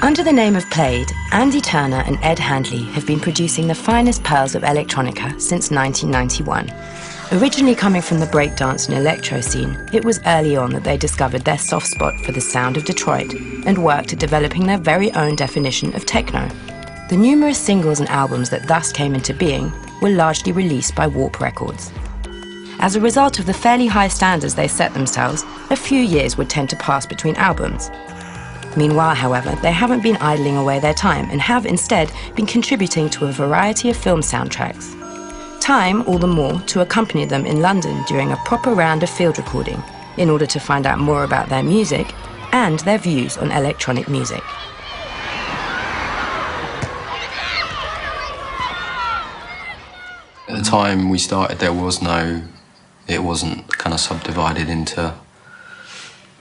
Under the name of Plaid, Andy Turner and Ed Handley have been producing the finest pearls of electronica since 1991. Originally coming from the breakdance and electro scene, it was early on that they discovered their soft spot for the sound of Detroit and worked at developing their very own definition of techno. The numerous singles and albums that thus came into being were largely released by Warp Records. As a result of the fairly high standards they set themselves, a few years would tend to pass between albums. Meanwhile, however, they haven't been idling away their time and have instead been contributing to a variety of film soundtracks. Time all the more to accompany them in London during a proper round of field recording in order to find out more about their music and their views on electronic music. At the time we started, it wasn't kind of subdivided into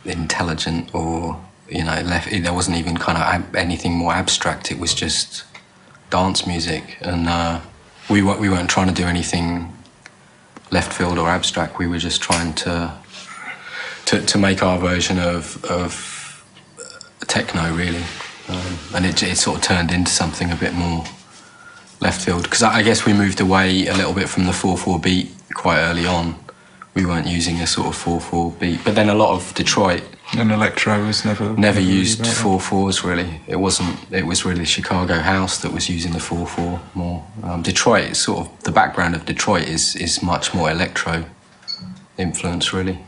intelligent or, there wasn't even kind of anything more abstract. It was just dance music, and we weren't trying to do anything left field or abstract. We were just trying to make our version of techno, really, and it sort of turned into something a bit more left field, because I guess we moved away a little bit from the 4/4 beat quite early on. We weren't using a sort of 4/4 beat, but then a lot of Detroit and electro was never used 4/4s really. It was really Chicago house that was using the 4/4 more. Detroit, sort of the background of Detroit is much more electro influence, really.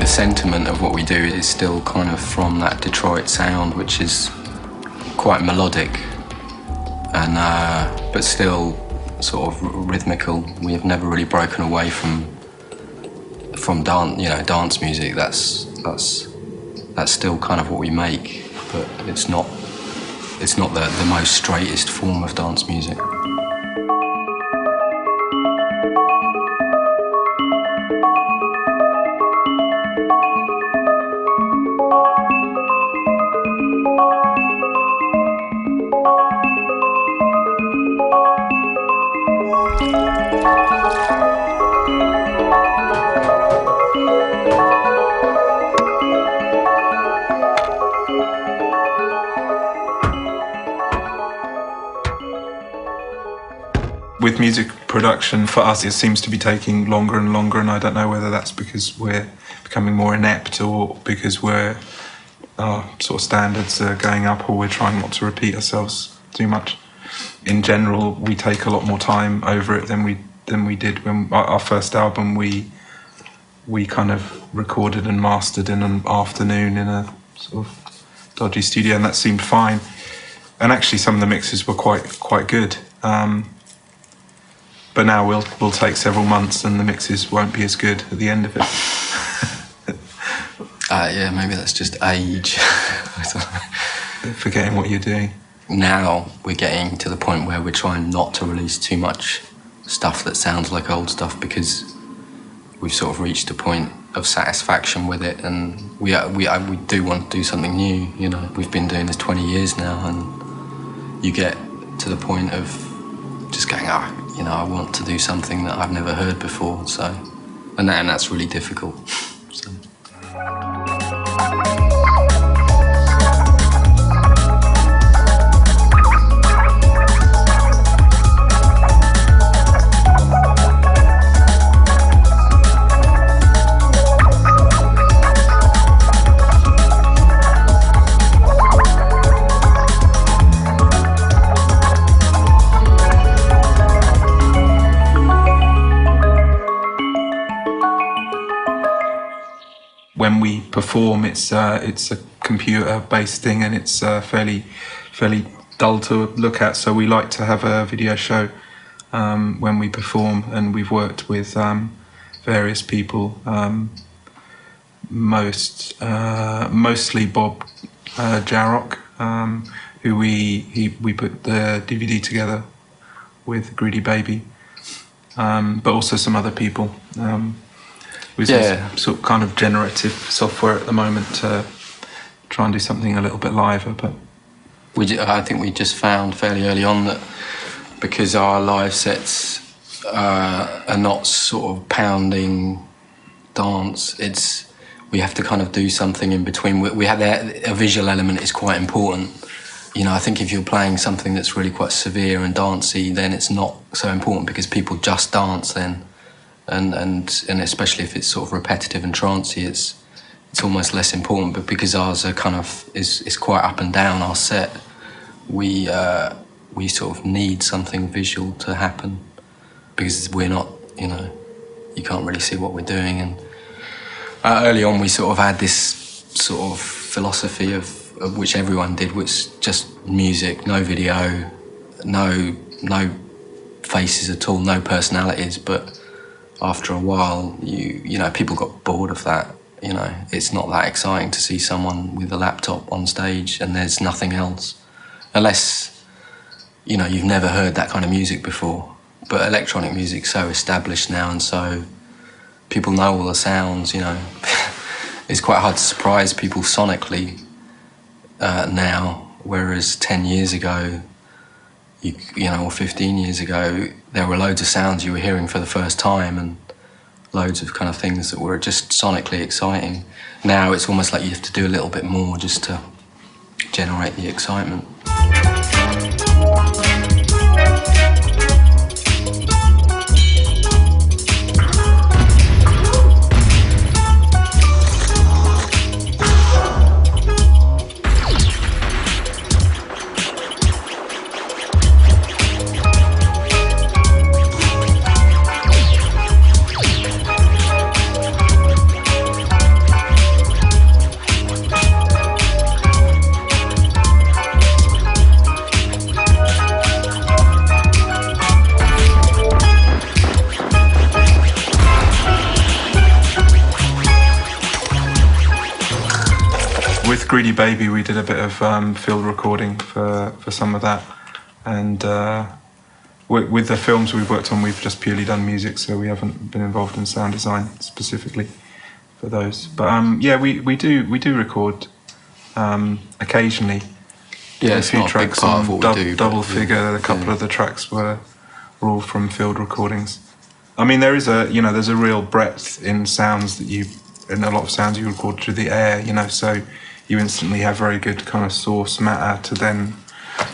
Sentiment of what we do is still kind of from that Detroit sound, which is quite melodic and but still sort of rhythmical. We have never really broken away from dance music. That's still kind of what we make, but it's not the most straightest form of dance music. With music production, for us, it seems to be taking longer and longer, and I don't know whether that's because we're becoming more inept or because our sort of standards are going up, or we're trying not to repeat ourselves too much. In general, we take a lot more time over it than we did when our first album. We kind of recorded and mastered in an afternoon in a sort of dodgy studio, and that seemed fine. And actually, some of the mixes were quite good. But now we'll take several months and the mixes won't be as good at the end of it. Yeah, maybe that's just age. Forgetting what you're doing. Now we're getting to the point where we're trying not to release too much stuff that sounds like old stuff, because we've sort of reached a point of satisfaction with it, and we do want to do something new. We've been doing this 20 years now, and you get to the point of just going, I want to do something that I've never heard before. So, and that's really difficult. So. When we perform, it's a computer-based thing, and it's fairly dull to look at. So we like to have a video show when we perform, and we've worked with various people, mostly Bob Jarrock, who we put the DVD together with Greedy Baby, but also some other people. We're using sort of kind of generative software at the moment to try and do something a little bit liver, but I think we just found fairly early on that because our live sets are not sort of pounding dance, we have to kind of do something in between. We have a visual element is quite important. You know, I think if you're playing something that's really quite severe and dancey, then it's not so important because people just dance then, and especially if it's sort of repetitive and trancey, it's almost less important. But because ours are kind of is quite up and down, our set, we sort of need something visual to happen because we're not, you know, you can't really see what we're doing. And early on, we sort of had this sort of philosophy of which everyone did, which just music, no video, no faces at all, no personalities. But after a while, you know, people got bored of that. You know, it's not that exciting to see someone with a laptop on stage and there's nothing else, unless, you know, you've never heard that kind of music before. But electronic music's so established now, and so people know all the sounds. You know, it's quite hard to surprise people sonically now, whereas 10 years ago, you know, or 15 years ago, there were loads of sounds you were hearing for the first time and loads of kind of things that were just sonically exciting. Now it's almost like you have to do a little bit more just to generate the excitement. with Greedy Baby, we did a bit of field recording for some of that, and with the films we've worked on, we've just purely done music, so we haven't been involved in sound design specifically for those. But yeah, we do record occasionally. Yeah, it's not a big part of what we do. Double Figure, a couple of the tracks were all from field recordings. I mean, there's a real breadth in sounds in a lot of sounds you record through the air, so you instantly have very good kind of source matter to then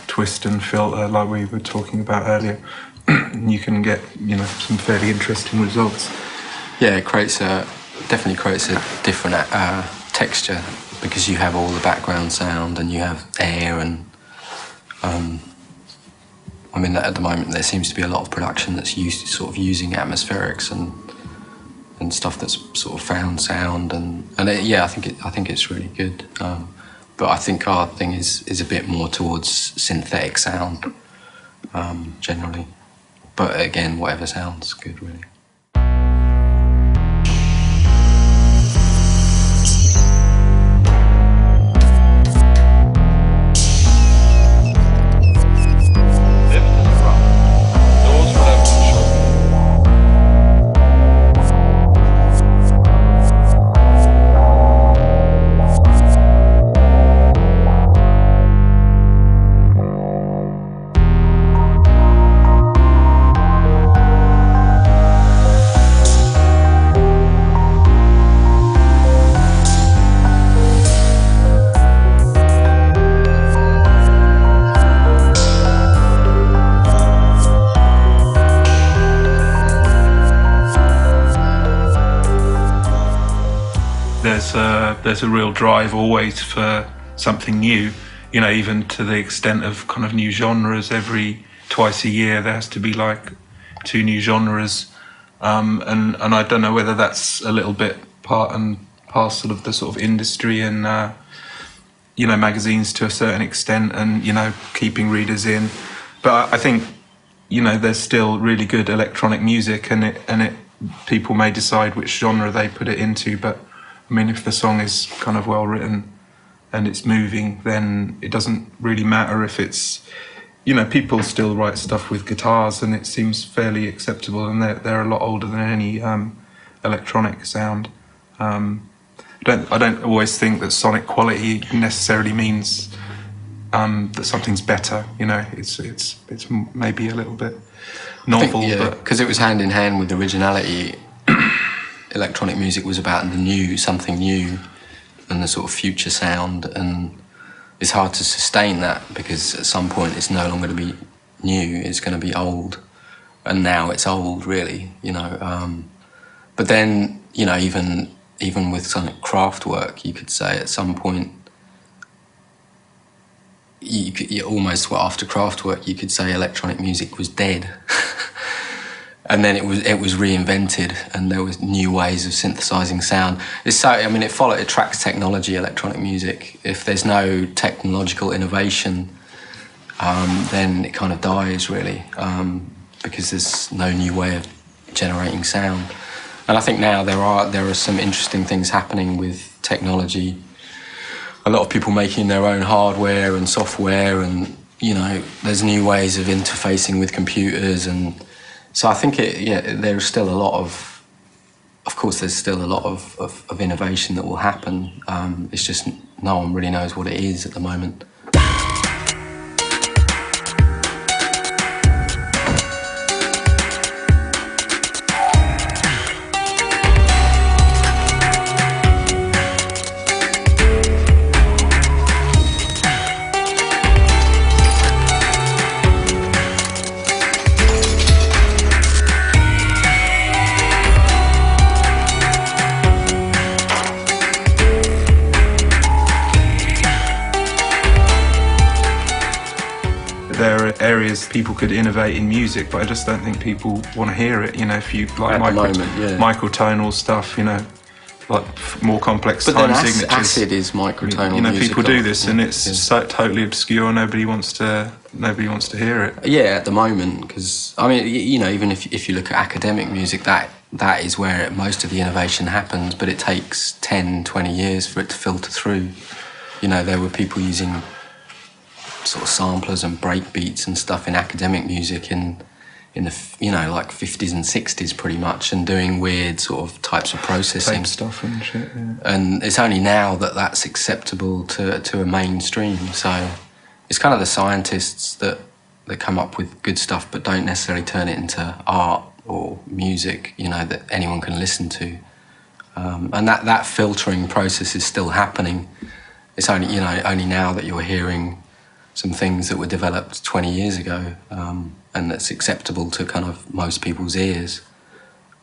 twist and filter, like we were talking about earlier. You can get, some fairly interesting results. Yeah, it definitely creates a different texture, because you have all the background sound and you have air and at the moment there seems to be a lot of production that's using atmospherics and stuff that's sort of found sound and I think it's really good. But I think our thing is a bit more towards synthetic sound generally. But again, whatever sounds good, really. There's a real drive always for something new, even to the extent of kind of new genres. Twice a year there has to be like 2 new genres, and I don't know whether that's a little bit part and parcel of the sort of industry and magazines to a certain extent, and keeping readers in. But I think there's still really good electronic music, and people may decide which genre they put it into, but I mean, if the song is kind of well written and it's moving, then it doesn't really matter if it's, people still write stuff with guitars and it seems fairly acceptable, and they're a lot older than any electronic sound. I don't always think that sonic quality necessarily means that something's better. You know, it's maybe a little bit novel, but because it was hand in hand with originality. Electronic music was about the new, something new, and the sort of future sound, and it's hard to sustain that because at some point it's no longer to be new, it's going to be old, and now it's old, really, you know. But then, you know, even with sonic craft work, you could say at some point, you almost, well, after craft work, you could say electronic music was dead. And then it was reinvented, and there was new ways of synthesizing sound. It's so, I mean, it tracks technology, electronic music. If there's no technological innovation, then it kind of dies, really, because there's no new way of generating sound. And I think now there are some interesting things happening with technology. A lot of people making their own hardware and software, and, you know, there's new ways of interfacing with computers, and so I think there's still a lot of course, there's still a lot of innovation that will happen. It's just no one really knows what it is at the moment. There are areas people could innovate in music, but I just don't think people want to hear it. You know, if you like microtonal stuff, you know, like more complex time signatures. Acid is microtonal. You know, music, people do this, and it's so totally obscure. Nobody wants to hear it. Yeah, at the moment, because I mean, you know, even if you look at academic music, that is where most of the innovation happens, but it takes 10, 20 years for it to filter through. You know, there were people using sort of samplers and break beats and stuff in academic music in the, you know, like 50s and 60s pretty much, and doing weird sort of types of processing. Tape stuff and shit, yeah. And it's only now that that's acceptable to a mainstream. So it's kind of the scientists that come up with good stuff but don't necessarily turn it into art or music, you know, that anyone can listen to. And that filtering process is still happening. It's only, you know, only now that you're hearing some things that were developed 20 years ago, and that's acceptable to kind of most people's ears.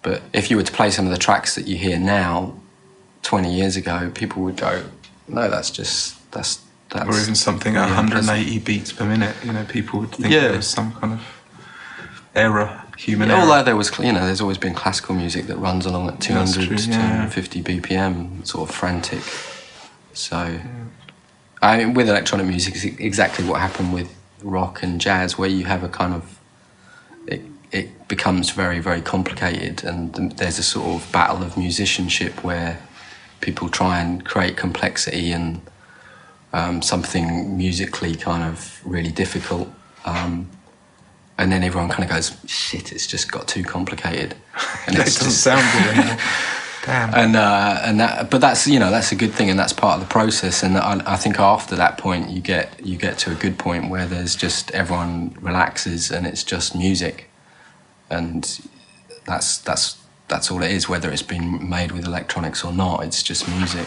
But if you were to play some of the tracks that you hear now, 20 years ago, people would go, no, that's or even something at 180 beats per minute, you know, people would think there was some kind of error, human error. Although there was, you know, there's always been classical music that runs along at 200 to 250 BPM, sort of frantic. So I mean, with electronic music, it's exactly what happened with rock and jazz, where you have a kind of, it becomes very, very complicated, and there's a sort of battle of musicianship where people try and create complexity and something musically kind of really difficult, and then everyone kind of goes, shit, it's just got too complicated. And it doesn't sound good anymore. Damn. But that's, you know, that's a good thing, and that's part of the process. And I think after that point, you get to a good point where there's just, everyone relaxes and it's just music, and that's all it is. Whether it's been made with electronics or not, it's just music.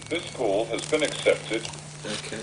This call has been accepted. Okay.